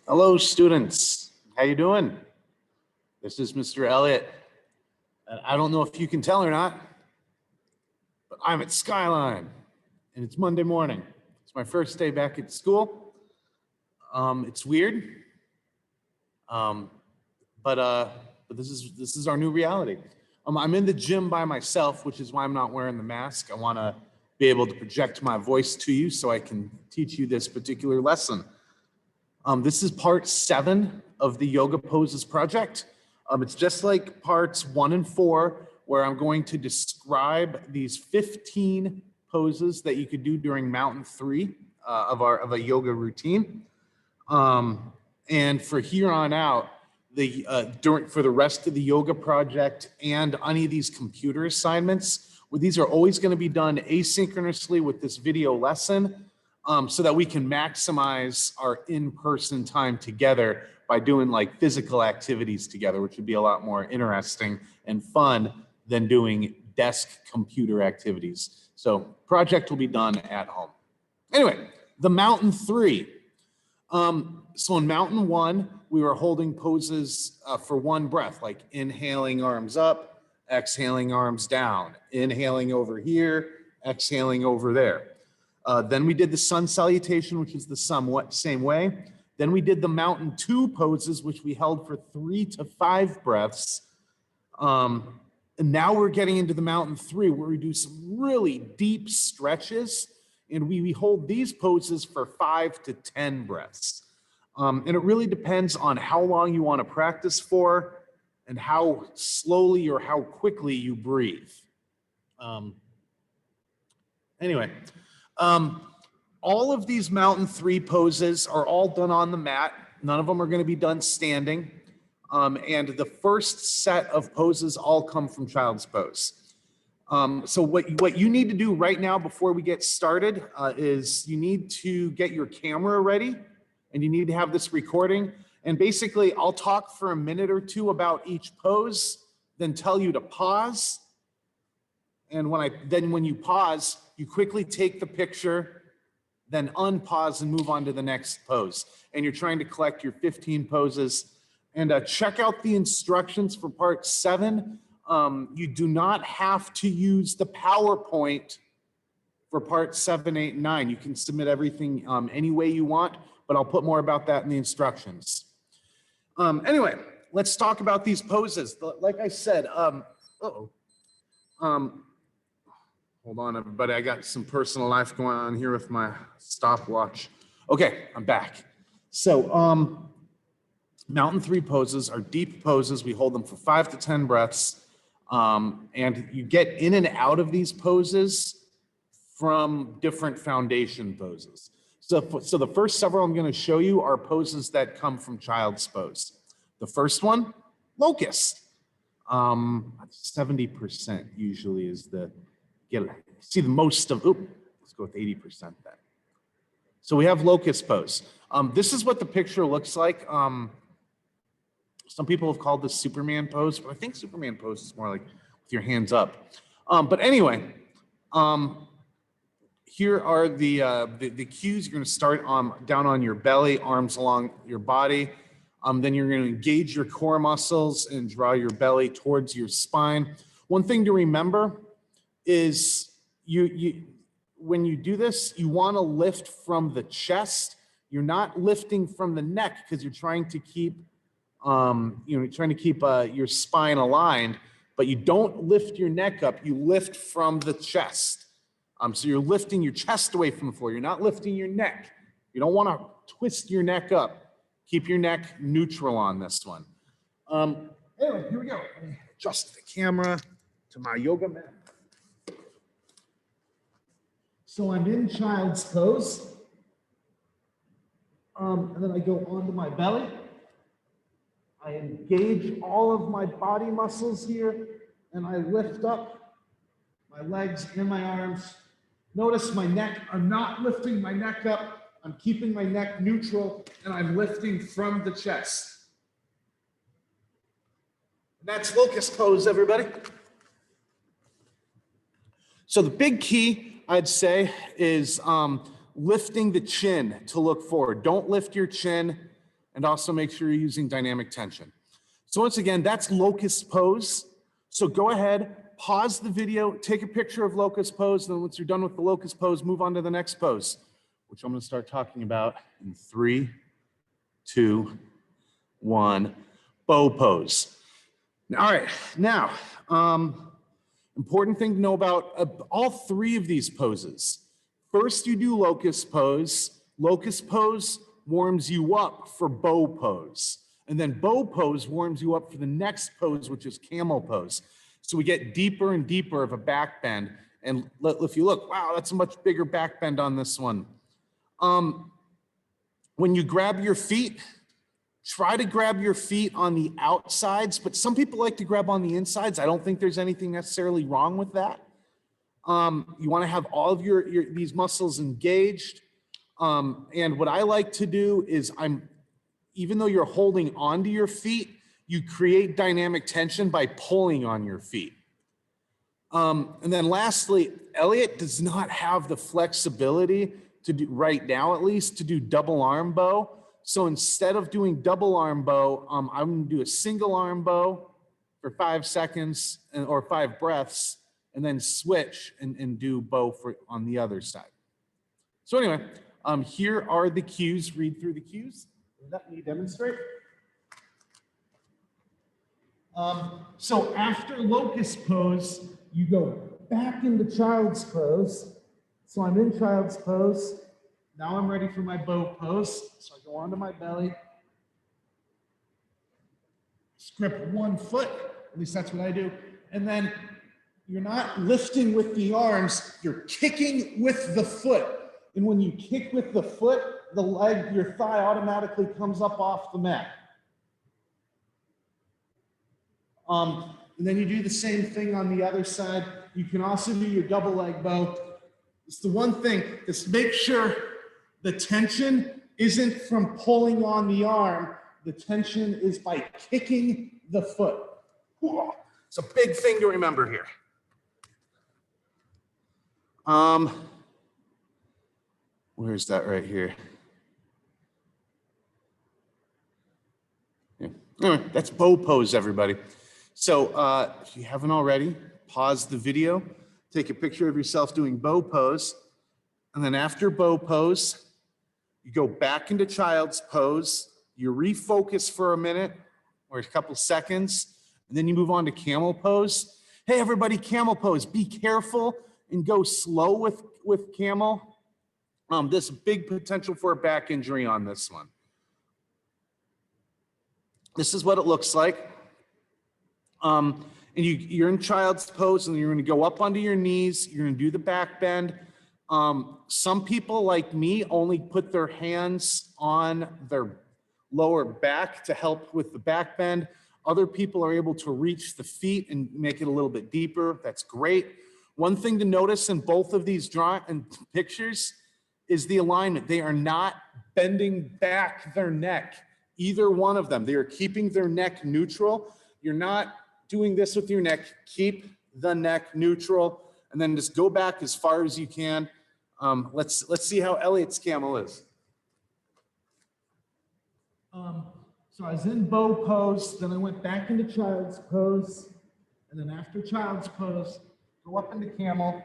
Hello, students. How you doing? This is Mr. Elliott. And I don't know if you can tell or not, but I'm at Skyline, and it's Monday morning. It's my first day back at school. It's weird, but this is our new reality. I'm in the gym by myself, which is why I'm not wearing the mask. I want to be able to project my voice to you so I can teach you this particular lesson. This is part 7 of the Yoga Poses project. It's just like parts 1 and 4, where I'm going to describe these 15 poses that you could do during Mountain 3 of a yoga routine. And for here on out, for the rest of the yoga project and any of these computer assignments, these are always going to be done asynchronously with this video lesson. So that we can maximize our in-person time together by doing like physical activities together, which would be a lot more interesting and fun than doing desk computer activities. So project will be done at home. Anyway, the Mountain 3. So in Mountain 1, we were holding poses for one breath, like inhaling arms up, exhaling arms down, inhaling over here, exhaling over there. Then we did the sun salutation, which is the somewhat same way. Then we did the Mountain 2 poses, which we held for 3 to 5 breaths. And now we're getting into the Mountain 3, where we do some really deep stretches, and we hold these poses for 5 to 10 breaths. And it really depends on how long you want to practice for and how slowly or how quickly you breathe. Anyway. All of these Mountain 3 poses are all done on the mat. None of them are going to be done standing. And the first set of poses all come from Child's Pose. So what you need to do right now before we get started is you need to get your camera ready, and you need to have this recording. And basically, I'll talk for a minute or two about each pose, then tell you to pause. And when you pause, you quickly take the picture, then unpause and move on to the next pose. And you're trying to collect your 15 poses. And check out the instructions for part 7. You do not have to use the PowerPoint for part 7, 8, and 9. You can submit everything any way you want, but I'll put more about that in the instructions. Anyway, let's talk about these poses. Like I said, hold on, everybody. I got some personal life going on here with my stopwatch. Okay, I'm back. So, Mountain 3 poses are deep poses. We hold them for 5 to 10 breaths. And you get in and out of these poses from different foundation poses. So the first several I'm going to show you are poses that come from Child's Pose. The first one, locust. 70% usually is see the most of, let's go with 80% then. So we have locust pose. This is what the picture looks like. Some people have called this Superman pose, but I think Superman pose is more like with your hands up. But anyway, here are the cues. You're going to start down on your belly, arms along your body. Then you're going to engage your core muscles and draw your belly towards your spine. One thing to remember is when you do this, you want to lift from the chest. You're not lifting from the neck because you're trying to keep your spine aligned, but you don't lift your neck up. You lift from the chest. So you're lifting your chest away from the floor. You're not lifting your neck. You don't want to twist your neck up. Keep your neck neutral on this one. Anyway, here we go. Let me adjust the camera to my yoga mat. So I'm in Child's Pose. And then I go onto my belly. I engage all of my body muscles here, and I lift up my legs and my arms. Notice my neck, I'm not lifting my neck up. I'm keeping my neck neutral, and I'm lifting from the chest. And that's locust pose, everybody. So the big key, I'd say, is lifting the chin to look forward. Don't lift your chin. and also make sure you're using dynamic tension. So once again, that's locust pose. So go ahead, pause the video, take a picture of locust pose, then once you're done with the locust pose, move on to the next pose, which I'm gonna start talking about in 3, 2, 1, bow pose. All right, now, important thing to know about all 3 of these poses. First, you do locust pose. Locust pose warms you up for bow pose. And then bow pose warms you up for the next pose, which is camel pose. So we get deeper and deeper of a back bend. And if you look, wow, that's a much bigger back bend on this one. When you grab your feet, try to grab your feet on the outsides, but some people like to grab on the insides. I don't think there's anything necessarily wrong with that. You want to have all of these muscles engaged. And what I like to do is even though you're holding onto your feet, you create dynamic tension by pulling on your feet. And then lastly, Elliot does not have the flexibility to do, right now at least, to do double arm bow. So instead of doing double arm bow, I'm gonna do a single arm bow for 5 seconds or 5 breaths, and then switch and do bow on the other side. So anyway, here are the cues. Read through the cues. Let me demonstrate. So after locust pose, you go back into child's pose. So I'm in child's pose. Now I'm ready for my bow pose. So I go onto my belly. Grip one foot, at least that's what I do. And then you're not lifting with the arms, you're kicking with the foot. And when you kick with the foot, the leg, your thigh automatically comes up off the mat. And then you do the same thing on the other side. You can also do your double leg bow. It's the one thing, just make sure the tension isn't from pulling on the arm. The tension is by kicking the foot. It's a big thing to remember here. Where's that right here? Yeah. Anyway, that's bow pose, everybody. So if you haven't already, pause the video, take a picture of yourself doing bow pose, and then after bow pose, you go back into child's pose, you refocus for a minute or a couple seconds, and then you move on to camel pose. Hey, everybody, camel pose. Be careful and go slow with camel. There's big potential for a back injury on this one. This is what it looks like. And you're in child's pose, and you're going to go up onto your knees. You're going to do the back bend. Some people like me only put their hands on their lower back to help with the back bend. Other people are able to reach the feet and make it a little bit deeper. That's great. One thing to notice in both of these pictures is the alignment. They are not bending back their neck, either one of them. They are keeping their neck neutral. You're not doing this with your neck. Keep the neck neutral, and then just go back as far as you can. Let's see how Elliot's camel is. So I was in bow pose, then I went back into child's pose, and then after child's pose, go up into camel,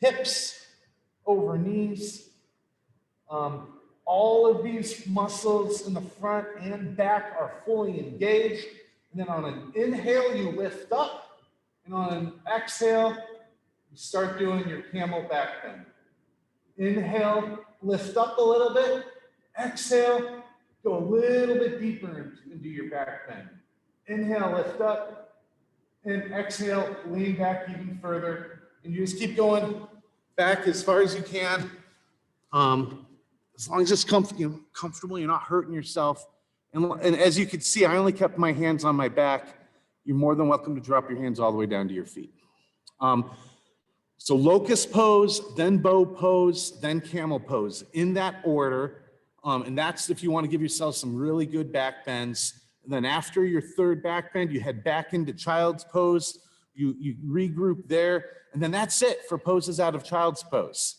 hips over knees. All of these muscles in the front and back are fully engaged. And then on an inhale, you lift up, and on an exhale, you start doing your camel back bend. Inhale, lift up a little bit. Exhale, go a little bit deeper into your back bend. Inhale, lift up, and exhale, lean back even further. And you just keep going back as far as you can. As long as it's comfortable, you're not hurting yourself. And as you can see, I only kept my hands on my back. You're more than welcome to drop your hands all the way down to your feet. So locust pose, then bow pose, then camel pose, in that order. And that's if you want to give yourself some really good back bends. And then after your third back bend, you head back into child's pose. You regroup there. And then that's it for poses out of child's pose.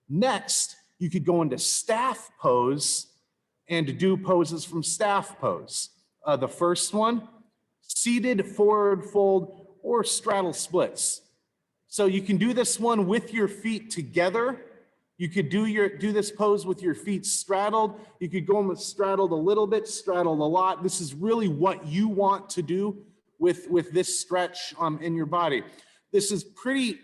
Next, you could go into staff pose. and do poses from staff pose. The first one, seated forward fold or straddle splits. So you can do this one with your feet together. You could do this pose with your feet straddled. You could go with straddled a little bit, straddled a lot. This is really what you want to do with this stretch in your body. This is pretty,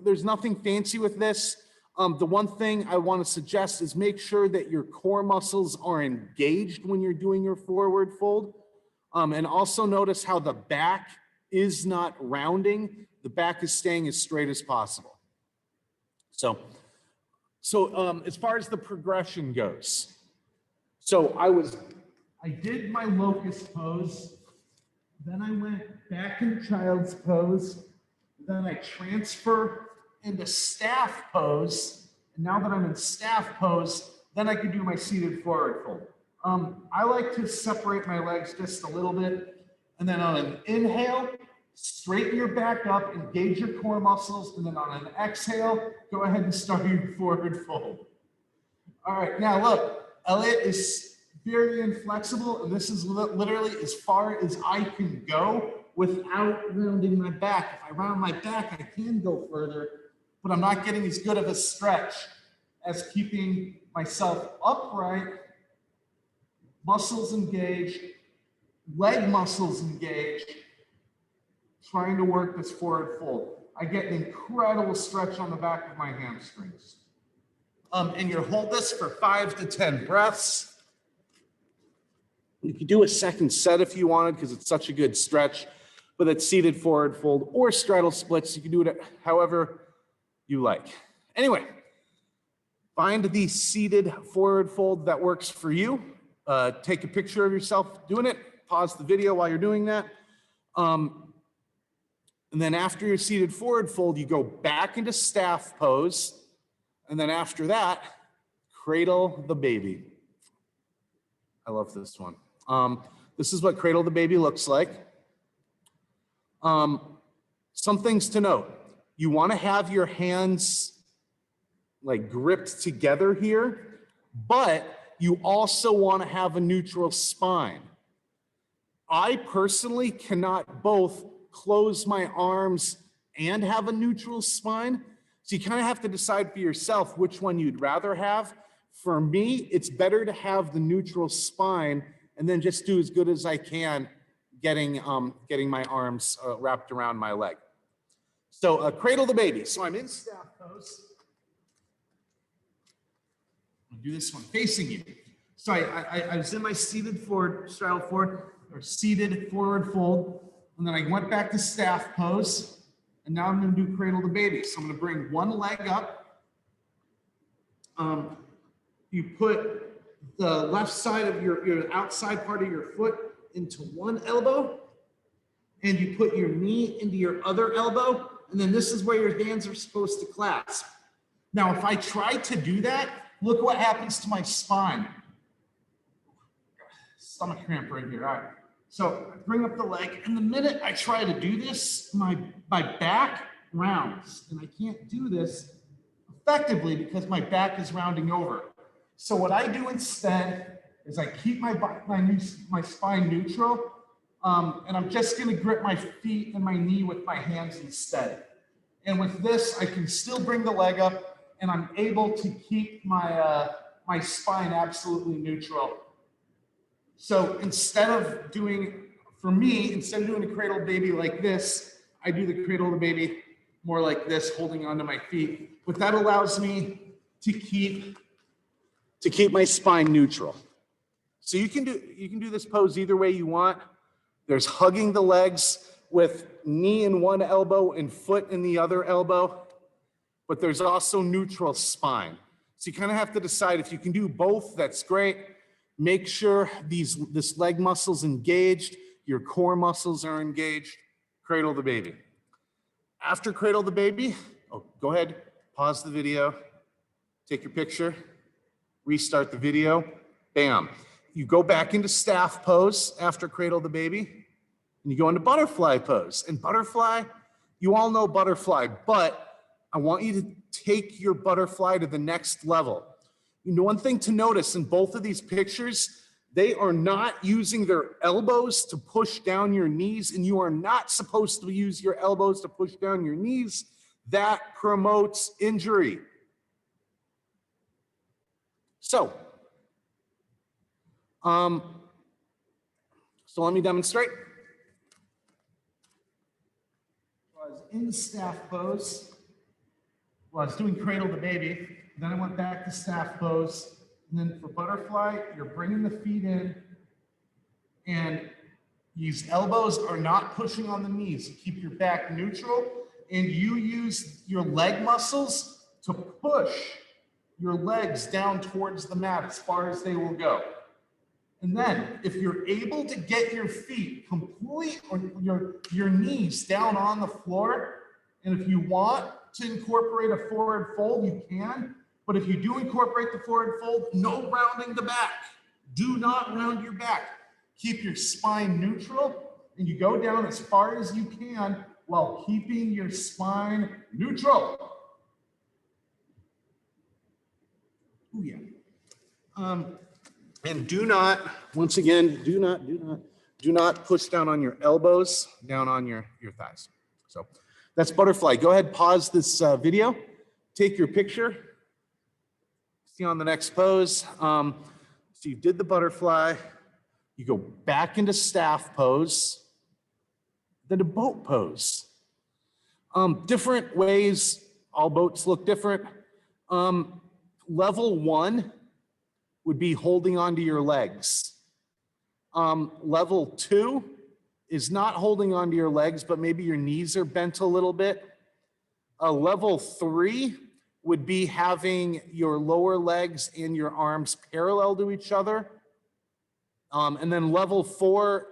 there's nothing fancy with this. The one thing I want to suggest is make sure that your core muscles are engaged when you're doing your forward fold. And also notice how the back is not rounding. The back is staying as straight as possible. So as far as the progression goes, so I did my locust pose, then I went back in child's pose, then I transfer into staff pose, and now that I'm in staff pose, then I can do my seated forward fold. I like to separate my legs just a little bit, and then on an inhale, straighten your back up, engage your core muscles, and then on an exhale, go ahead and start your forward fold. All right, now look, Elliot is very inflexible, and this is literally as far as I can go without rounding my back. If I round my back, I can go further, but I'm not getting as good of a stretch as keeping myself upright, muscles engaged, leg muscles engaged, trying to work this forward fold. I get an incredible stretch on the back of my hamstrings. And you hold this for 5 to 10 breaths. You could do a second set if you wanted because it's such a good stretch, but it's seated forward fold or straddle splits. You can do it however you like. Anyway, find the seated forward fold that works for you. Take a picture of yourself doing it. Pause the video while you're doing that. And then after your seated forward fold, you go back into staff pose. And then after that, cradle the baby. I love this one. This is what cradle the baby looks like. Some things to note. You want to have your hands like gripped together here, but you also want to have a neutral spine. I personally cannot both close my arms and have a neutral spine. So you kind of have to decide for yourself which one you'd rather have. For me, it's better to have the neutral spine and then just do as good as I can getting my arms wrapped around my leg. So cradle the baby. So I'm in staff pose. I'll do this one facing you. So I was in my seated forward, straddle forward, or seated forward fold. And then I went back to staff pose, and now I'm going to do cradle the baby. So I'm going to bring one leg up. You put the left side of your outside part of your foot into one elbow, and you put your knee into your other elbow, and then this is where your hands are supposed to clasp. Now, if I try to do that, look what happens to my spine. Stomach cramp right here. All right. So I bring up the leg, and the minute I try to do this, my back rounds, and I can't do this effectively because my back is rounding over. So what I do instead is I keep my spine neutral, and I'm just going to grip my feet and my knee with my hands instead. And with this, I can still bring the leg up, and I'm able to keep my spine absolutely neutral. So instead of doing a cradle baby like this, I do the cradle of the baby more like this, holding onto my feet. But that allows me to keep my spine neutral. So you can do this pose either way you want. There's hugging the legs with knee in one elbow and foot in the other elbow, but there's also neutral spine. So you kind of have to decide if you can do both, that's great. Make sure this leg muscle's engaged, your core muscles are engaged. Cradle the baby. After cradle the baby, go ahead, pause the video, take your picture, restart the video, bam. You go back into staff pose after cradle the baby, and you go into butterfly pose. And butterfly, you all know butterfly, but I want you to take your butterfly to the next level. You know, one thing to notice in both of these pictures, they are not using their elbows to push down your knees, and you are not supposed to use your elbows to push down your knees. That promotes injury. So let me demonstrate. I was in staff pose. Well, I was doing cradle to baby. Then I went back to staff pose. And then for butterfly, you're bringing the feet in. And these elbows are not pushing on the knees. You keep your back neutral. And you use your leg muscles to push your legs down towards the mat as far as they will go. And then if you're able to get your feet or your knees down on the floor, and if you want to incorporate a forward fold, you can. But if you do incorporate the forward fold, no rounding the back. Do not round your back. Keep your spine neutral, and you go down as far as you can while keeping your spine neutral. Oh yeah. And do not, once again, do not push down on your elbows, down on your thighs. So that's butterfly. Go ahead, pause this video, take your picture. See on the next pose. So you did the butterfly, you go back into staff pose, then to boat pose. Different ways, all boats look different. Level 1 would be holding onto your legs. Level 2 is not holding onto your legs, but maybe your knees are bent a little bit. Level 3 would be having your lower legs and your arms parallel to each other. And then level 4,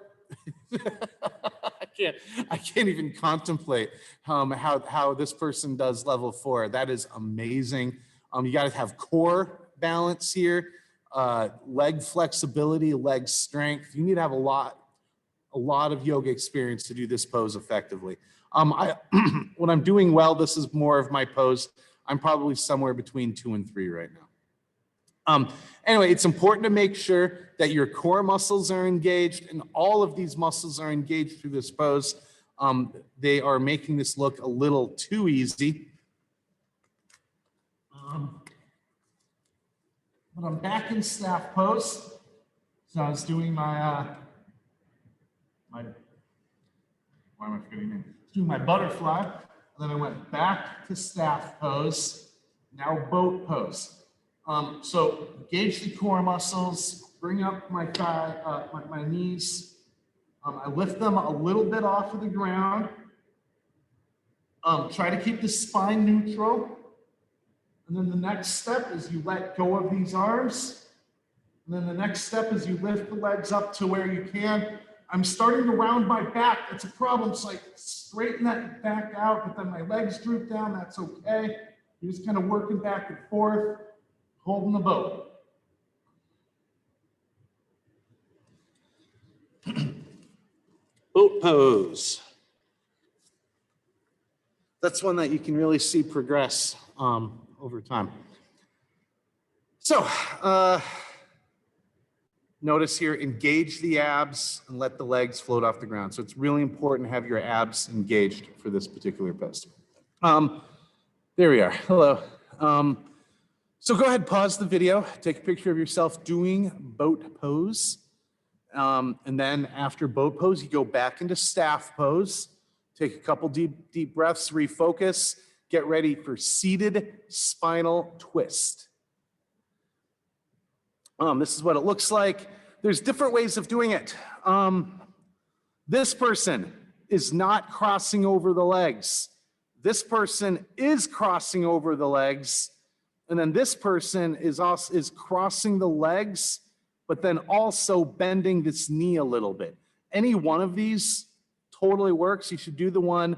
I can't even contemplate how this person does level 4. That is amazing. You got to have core balance here, leg flexibility, leg strength. You need to have a lot of yoga experience to do this pose effectively. When I'm doing well, this is more of my pose. I'm probably somewhere between 2 and 3 right now. Anyway, it's important to make sure that your core muscles are engaged, and all of these muscles are engaged through this pose. They are making this look a little too easy. But I'm back in staff pose. So I was doing my why am I forgetting name? Doing my butterfly. And then I went back to staff pose. Now boat pose. So engage the core muscles, bring up my thigh, my knees. I lift them a little bit off of the ground. Try to keep the spine neutral. And then the next step is you let go of these arms. And then the next step is you lift the legs up to where you can. I'm starting to round my back. It's a problem. So I straighten that back out, but then my legs droop down. That's okay. You're just kind of working back and forth, holding the boat. Boat pose. That's one that you can really see progress over time. So notice here, engage the abs and let the legs float off the ground. So it's really important to have your abs engaged for this particular pose. There we are. Hello. So go ahead, pause the video, take a picture of yourself doing boat pose. And then after boat pose, you go back into staff pose. Take a couple deep breaths, refocus, get ready for seated spinal twist. This is what it looks like. There's different ways of doing it. This person is not crossing over the legs. This person is crossing over the legs. And then this person is crossing the legs, but then also bending this knee a little bit. Any one of these totally works. You should do the one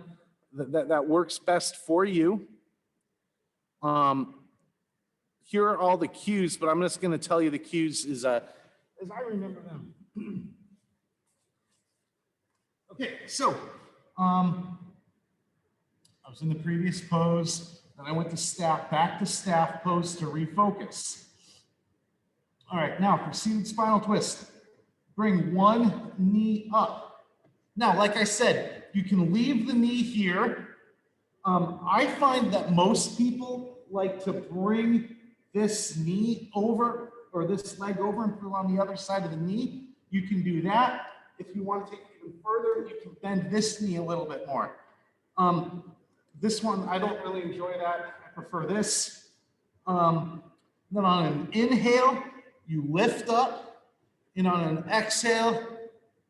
that works best for you. Here are all the cues, but I'm just going to tell you the cues as I remember them. Okay, so I was in the previous pose, then I went to back to staff pose to refocus. All right, now for seated spinal twist. Bring one knee up. Now, like I said, you can leave the knee here. I find that most people like to bring this knee over or this leg over and put it on the other side of the knee. You can do that. If you want to take it even further, you can bend this knee a little bit more. This one, I don't really enjoy that. I prefer this. Then on an inhale, you lift up, and on an exhale,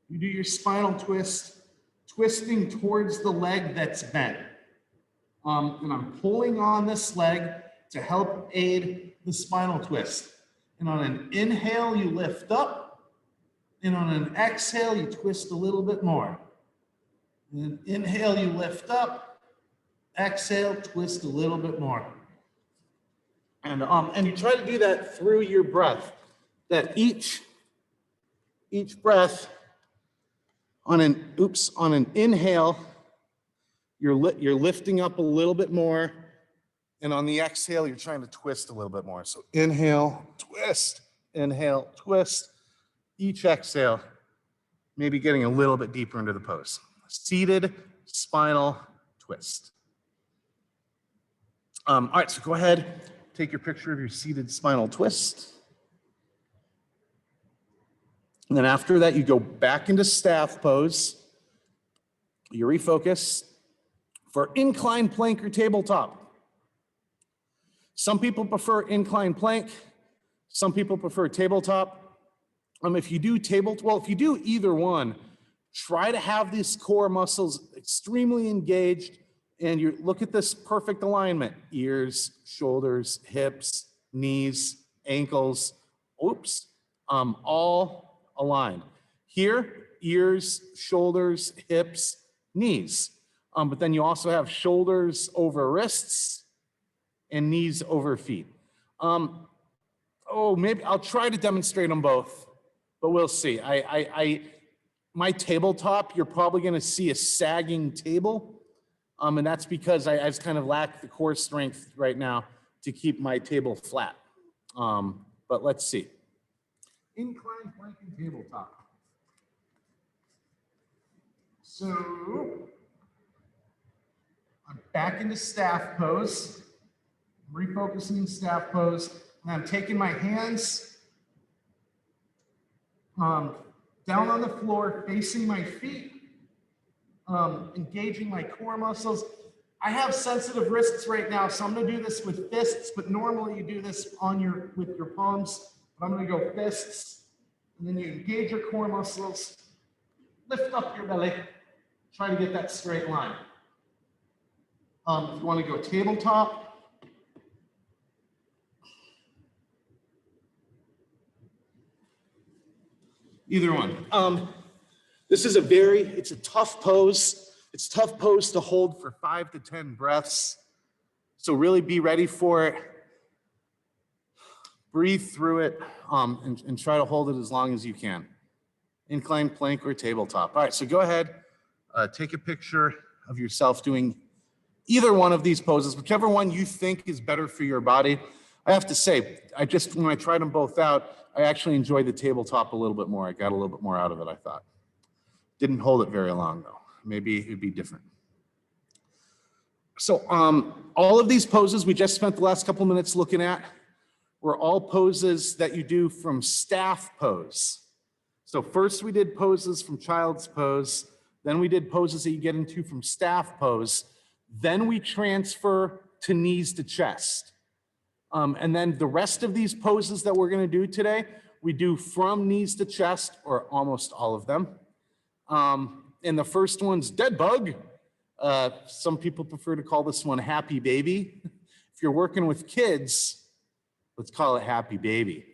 you do your spinal twist, twisting towards the leg that's bent. And I'm pulling on this leg to help aid the spinal twist. And on an inhale, you lift up, and on an exhale, you twist a little bit more. And then inhale, you lift up, exhale, twist a little bit more. And you try to do that through your breath. That each breath on an inhale, you're lifting up a little bit more, and on the exhale, you're trying to twist a little bit more. So inhale, twist, each exhale, maybe getting a little bit deeper into the pose. Seated spinal twist. All right, so go ahead, take your picture of your seated spinal twist. And then after that, you go back into staff pose. You refocus for incline plank or tabletop. Some people prefer incline plank. Some people prefer tabletop. If you do either one, try to have these core muscles extremely engaged, and you look at this perfect alignment: ears, shoulders, hips, knees, ankles, all aligned. Here, ears, shoulders, hips, knees. But then you also have shoulders over wrists and knees over feet. Maybe I'll try to demonstrate them both, but we'll see. My tabletop, you're probably gonna see a sagging table. And that's because I just kind of lack the core strength right now to keep my table flat. But let's see. Incline plank and tabletop. So I'm back into staff pose. I'm refocusing in staff pose, and I'm taking my hands down on the floor, facing my feet, engaging my core muscles. I have sensitive wrists right now, so I'm gonna do this with fists, but normally you do this with your palms. But I'm gonna go fists, and then you engage your core muscles, lift up your belly, try to get that straight line. If you wanna go tabletop, either one. This is it's a tough pose. It's a tough pose to hold for 5 to 10 breaths. So really be ready for it. Breathe through it, and try to hold it as long as you can. Incline plank or tabletop. All right, so go ahead, take a picture of yourself doing either one of these poses, whichever one you think is better for your body. I have to say, when I tried them both out, I actually enjoyed the tabletop a little bit more. I got a little bit more out of it, I thought. Didn't hold it very long though. Maybe it'd be different. So all of these poses we just spent the last couple minutes looking at were all poses that you do from staff pose. So first we did poses from child's pose, then we did poses that you get into from staff pose, then we transfer to knees to chest. And then the rest of these poses that we're gonna do today, we do from knees to chest, or almost all of them. And the first one's dead bug. Some people prefer to call this one happy baby. If you're working with kids, let's call it happy baby.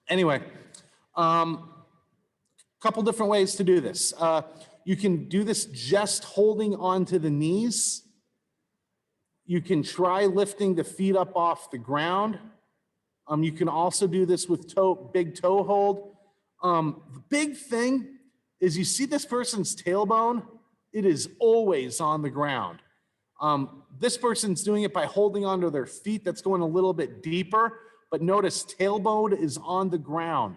Anyway, couple different ways to do this. You can do this just holding onto the knees. You can try lifting the feet up off the ground. You can also do this with big toe hold. The big thing is you see this person's tailbone, it is always on the ground. This person's doing it by holding onto their feet. That's going a little bit deeper, but notice tailbone is on the ground.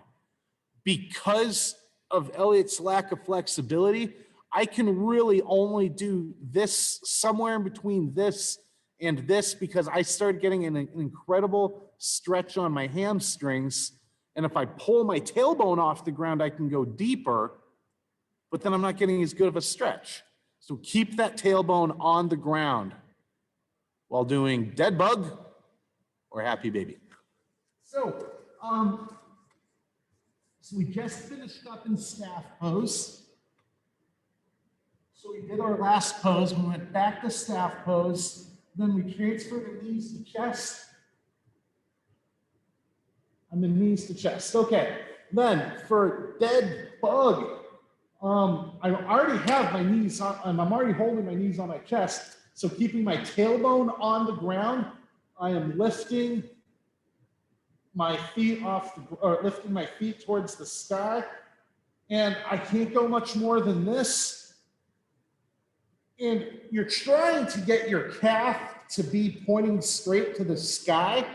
Because of Elliot's lack of flexibility, I can really only do this somewhere in between this and this because I start getting an incredible stretch on my hamstrings. And if I pull my tailbone off the ground, I can go deeper, but then I'm not getting as good of a stretch. So keep that tailbone on the ground while doing dead bug or happy baby. So, so we just finished up in staff pose. So we did our last pose, we went back to staff pose, then we transferred the knees to chest, and the knees to chest. Okay, then for dead bug, I already have my knees on, I'm already holding my knees on my chest, so keeping my tailbone on the ground, I am lifting my feet off, or lifting my feet towards the sky, and I can't go much more than this. And you're trying to get your calf to be pointing straight to the sky.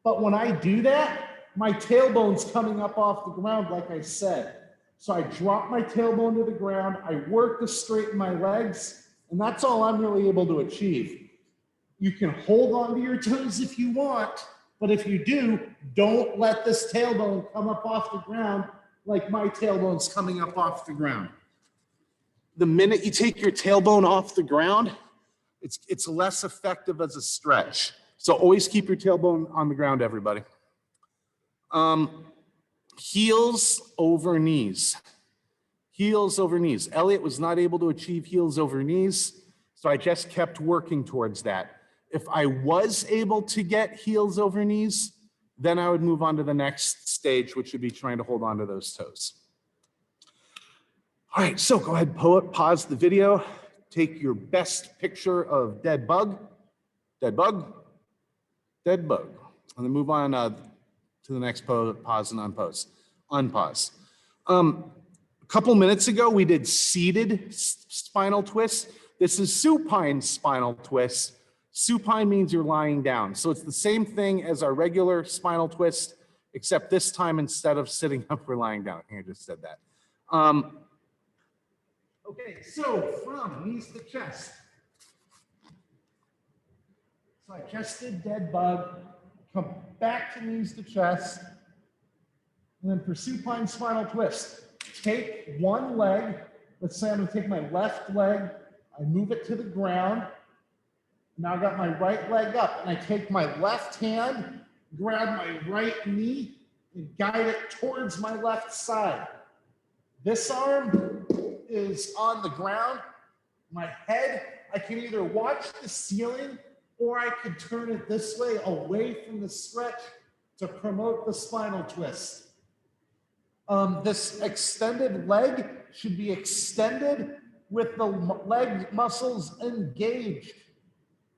But when I do that, my tailbone's coming up off the ground, like I said. So I drop my tailbone to the ground. I work to straighten my legs. And that's all I'm really able to achieve. You can hold on to your toes if you want. But if you do, don't let this tailbone come up off the ground like my tailbone's coming up off the ground. The minute you take your tailbone off the ground, it's less effective as a stretch. So always keep your tailbone on the ground, everybody. Heels over knees. Heels over knees. Elliot was not able to achieve heels over knees, so I just kept working towards that. If I was able to get heels over knees, then I would move on to the next stage, which would be trying to hold on to those toes. All right, so go ahead, pause the video, take your best picture of dead bug, dead bug, dead bug, and then move on to the next pause and unpause. Unpause. A couple minutes ago, we did seated spinal twist. This is supine spinal twist. Supine means you're lying down. So it's the same thing as our regular spinal twist, except this time instead of sitting up, we're lying down. I think I just said that. Okay, so from knees to chest. So I just did dead bug, come back to knees to chest, and then for supine spinal twist, take one leg, let's say I'm gonna take my left leg, I move it to the ground, now I got my right leg up, and I take my left hand, grab my right knee, and guide it towards my left side. This arm is on the ground. My head, I can either watch the ceiling or I could turn it this way away from the stretch to promote the spinal twist. This extended leg should be extended with the leg muscles engaged.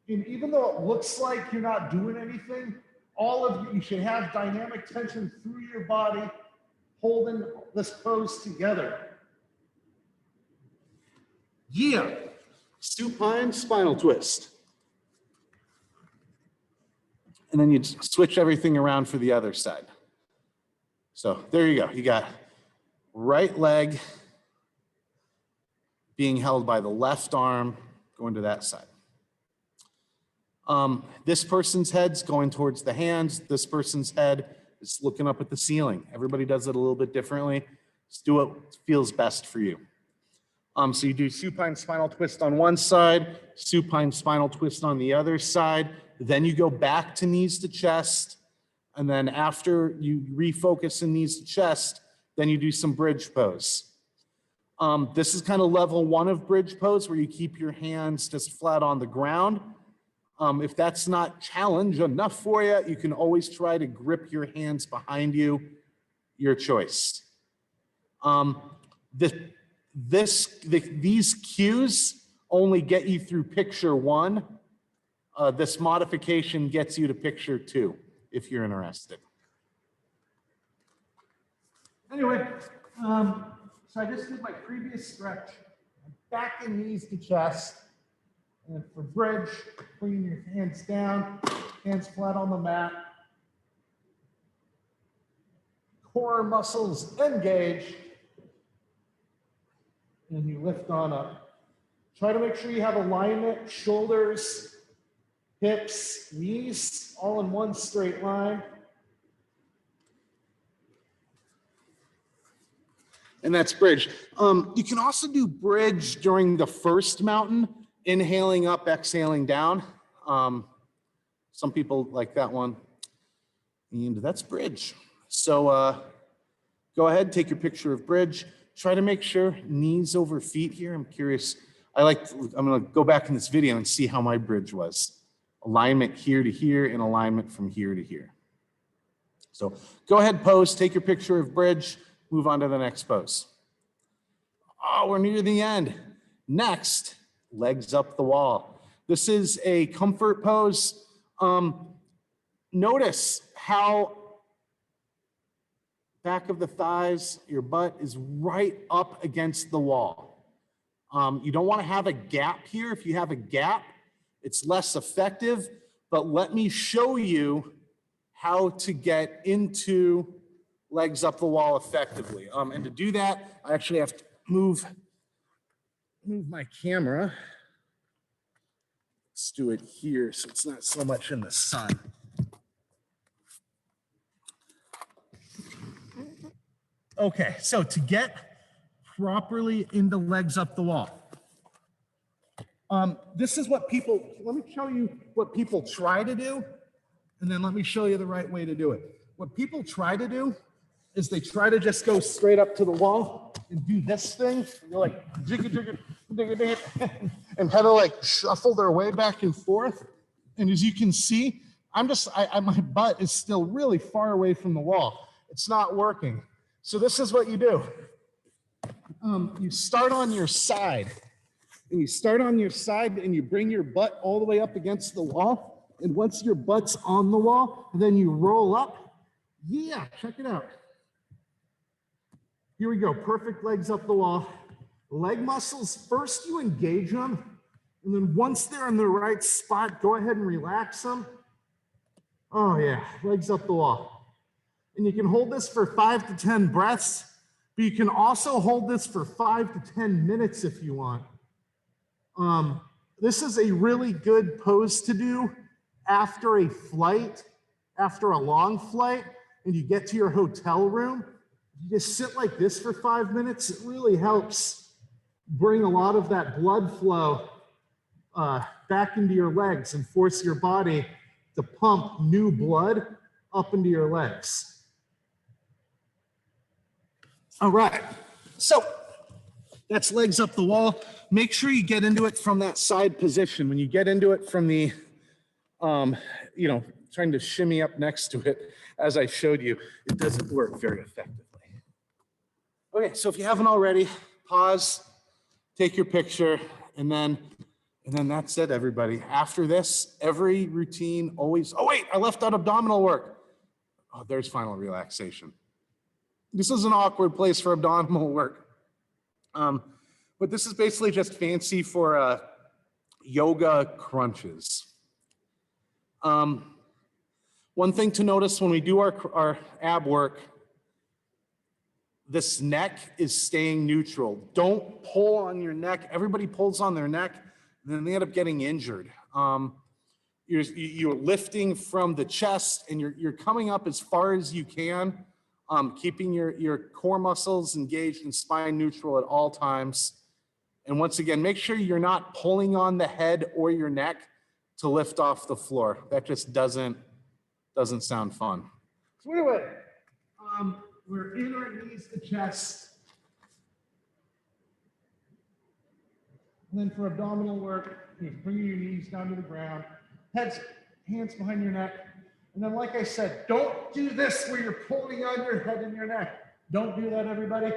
And even though it looks like you're not doing anything, all of you should have dynamic tension through your body, holding this pose together. Yeah, supine spinal twist. And then you switch everything around for the other side. So there you go. You got right leg being held by the left arm, going to that side. This person's head's going towards the hands. This person's head is looking up at the ceiling. Everybody does it a little bit differently. Just do what feels best for you. So you do supine spinal twist on one side, supine spinal twist on the other side. Then you go back to knees to chest. And then after you refocus in knees to chest, then you do some bridge pose. This is kind of level one of bridge pose where you keep your hands just flat on the ground. If that's not challenge enough for you, you can always try to grip your hands behind you, your choice. These cues only get you through picture one. This modification gets you to picture two, if you're interested. Anyway, so I just did my previous stretch. I'm back in knees to chest. And for bridge, bringing your hands down, hands flat on the mat. Core muscles engaged. And you lift on up. Try to make sure you have alignment, shoulders, hips, knees, all in one straight line. And that's bridge. You can also do bridge during the first mountain, inhaling up, exhaling down. Some people like that one. And that's bridge. So go ahead, take your picture of bridge. Try to make sure knees over feet here. I'm curious. I'm gonna go back in this video and see how my bridge was. Alignment here to here and alignment from here to here. So go ahead, pose, take your picture of bridge, move on to the next pose. Oh, we're near the end. Next, legs up the wall. This is a comfort pose. Notice how back of the thighs, your butt is right up against the wall. You don't want to have a gap here. If you have a gap, it's less effective, but let me show you how to get into legs up the wall effectively. And to do that, I actually have to move my camera. Let's do it here so it's not so much in the sun. Okay, so to get properly into legs up the wall, this is what people, let me show you what people try to do, and then let me show you the right way to do it. What people try to do is they try to just go straight up to the wall and do this thing. You're like, jigga, jigga, jigga, jigga, and kind of like shuffle their way back and forth. And as you can see, my butt is still really far away from the wall. It's not working. So this is what you do. You start on your side. And you start on your side and you bring your butt all the way up against the wall. And once your butt's on the wall, then you roll up. Yeah, check it out. Here we go, perfect legs up the wall. Leg muscles, first you engage them. And then once they're in the right spot, go ahead and relax them. Oh yeah, legs up the wall. And you can hold this for 5 to 10 breaths, but you can also hold this for 5 to 10 minutes if you want. This is a really good pose to do after a flight, after a long flight, and you get to your hotel room. You just sit like this for 5 minutes. It really helps bring a lot of that blood flow back into your legs and force your body to pump new blood up into your legs. All right, so that's legs up the wall. Make sure you get into it from that side position. When you get into it from the, trying to shimmy up next to it, as I showed you, it doesn't work very effectively. Okay, so if you haven't already, pause, take your picture, and then that's it, everybody. After this, every routine always, oh wait, I left out abdominal work. Oh, there's final relaxation. This is an awkward place for abdominal work. But this is basically just fancy for yoga crunches. One thing to notice when we do our ab work, this neck is staying neutral. Don't pull on your neck. Everybody pulls on their neck, and then they end up getting injured. You're lifting from the chest, and you're coming up as far as you can, keeping your core muscles engaged and spine neutral at all times. And once again, make sure you're not pulling on the head or your neck to lift off the floor. That just doesn't sound fun. So anyway, we're in our knees to chest. And then for abdominal work, you're bringing your knees down to the ground, hands behind your neck. And then, like I said, don't do this where you're pulling on your head and your neck. Don't do that, everybody.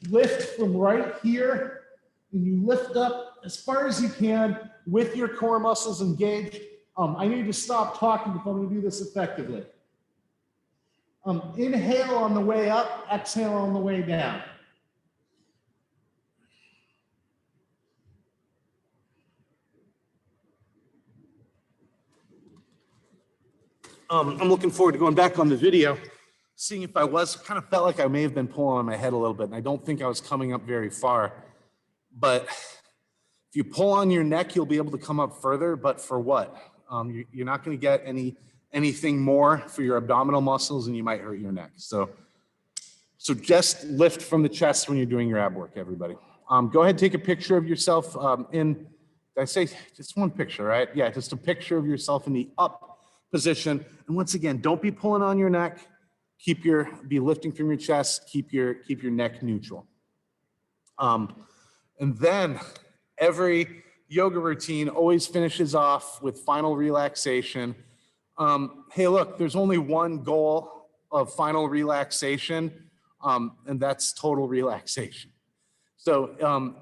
Lift from right here, and you lift up as far as you can with your core muscles engaged. I need to stop talking if I'm going to do this effectively. Inhale on the way up, exhale on the way down. I'm looking forward to going back on the video, seeing if I kind of felt like I may have been pulling on my head a little bit, and I don't think I was coming up very far. But if you pull on your neck, you'll be able to come up further, but for what? You're not going to get anything more for your abdominal muscles, and you might hurt your neck. So just lift from the chest when you're doing your ab work, everybody. Go ahead, take a picture of yourself did I say just one picture, right? Yeah, just a picture of yourself in the up position. And once again, don't be pulling on your neck. Be lifting from your chest. Keep your neck neutral. And then every yoga routine always finishes off with final relaxation. Hey, look, there's only one goal of final relaxation, and that's total relaxation. So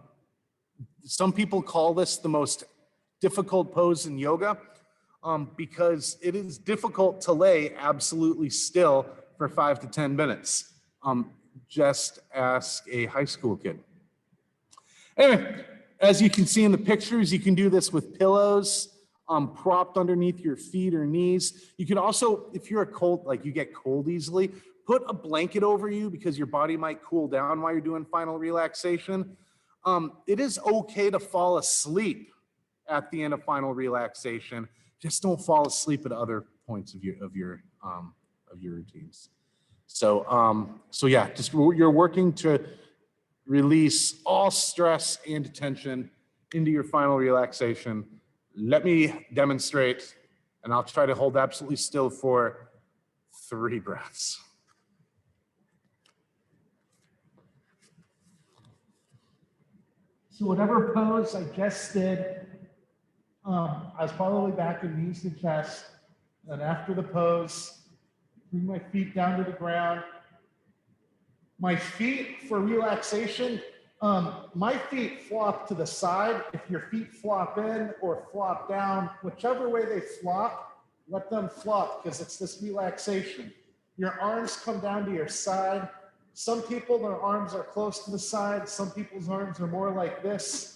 some people call this the most difficult pose in yoga because it is difficult to lay absolutely still for 5 to 10 minutes. Just ask a high school kid. Anyway, as you can see in the pictures, you can do this with pillows propped underneath your feet or knees. You can also, if you're you get cold easily, put a blanket over you because your body might cool down while you're doing final relaxation. It is okay to fall asleep at the end of final relaxation. Just don't fall asleep at other points of your routines. So yeah, you're working to release all stress and tension into your final relaxation. Let me demonstrate, and I'll try to hold absolutely still for 3 breaths. So whatever pose I just did, I was probably back in knees to chest. And after the pose, bring my feet down to the ground. My feet for relaxation, my feet flop to the side. If your feet flop in or flop down, whichever way they flop, let them flop because it's this relaxation. Your arms come down to your side. Some people, their arms are close to the side. Some people's arms are more like this.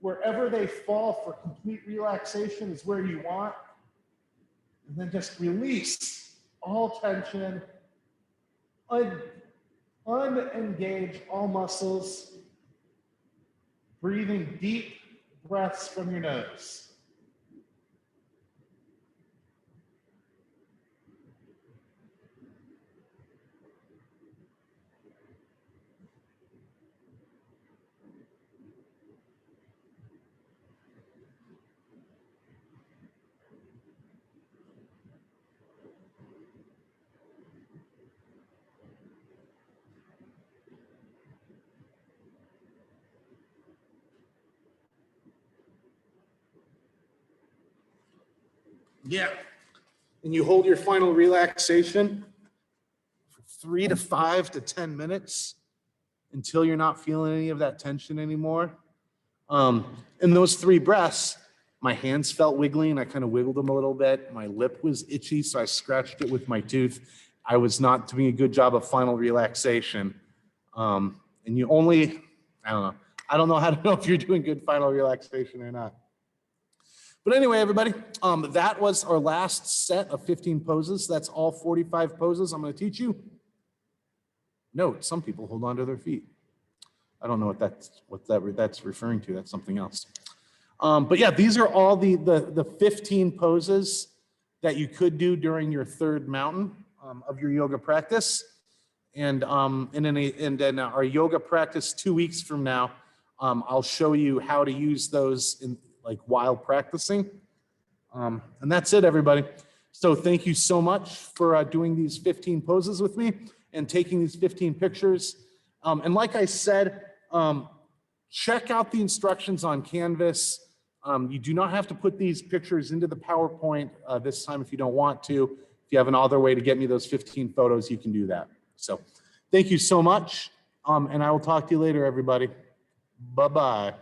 Wherever they fall for complete relaxation is where you want. And then just release all tension, unengage all muscles, breathing deep breaths from your nose. Yeah. And you hold your final relaxation for 3 to 5 to 10 minutes until you're not feeling any of that tension anymore. In those 3 breaths, my hands felt wiggly and I kind of wiggled them a little bit. My lip was itchy, so I scratched it with my tooth. I was not doing a good job of final relaxation. And you only, I don't know how to know if you're doing good final relaxation or not. But anyway, everybody, that was our last set of 15 poses. That's all 45 poses I'm going to teach you. Note, some people hold on to their feet. I don't know what that's referring to. That's something else. But yeah, these are all the 15 poses that you could do during your 3rd mountain of your yoga practice. And then our yoga practice 2 weeks from now, I'll show you how to use those while practicing. And that's it, everybody. So thank you so much for doing these 15 poses with me and taking these 15 pictures. And like I said, check out the instructions on Canvas. You do not have to put these pictures into the PowerPoint this time if you don't want to. If you have another way to get me those 15 photos, you can do that. So thank you so much. And I will talk to you later, everybody. Bye-bye.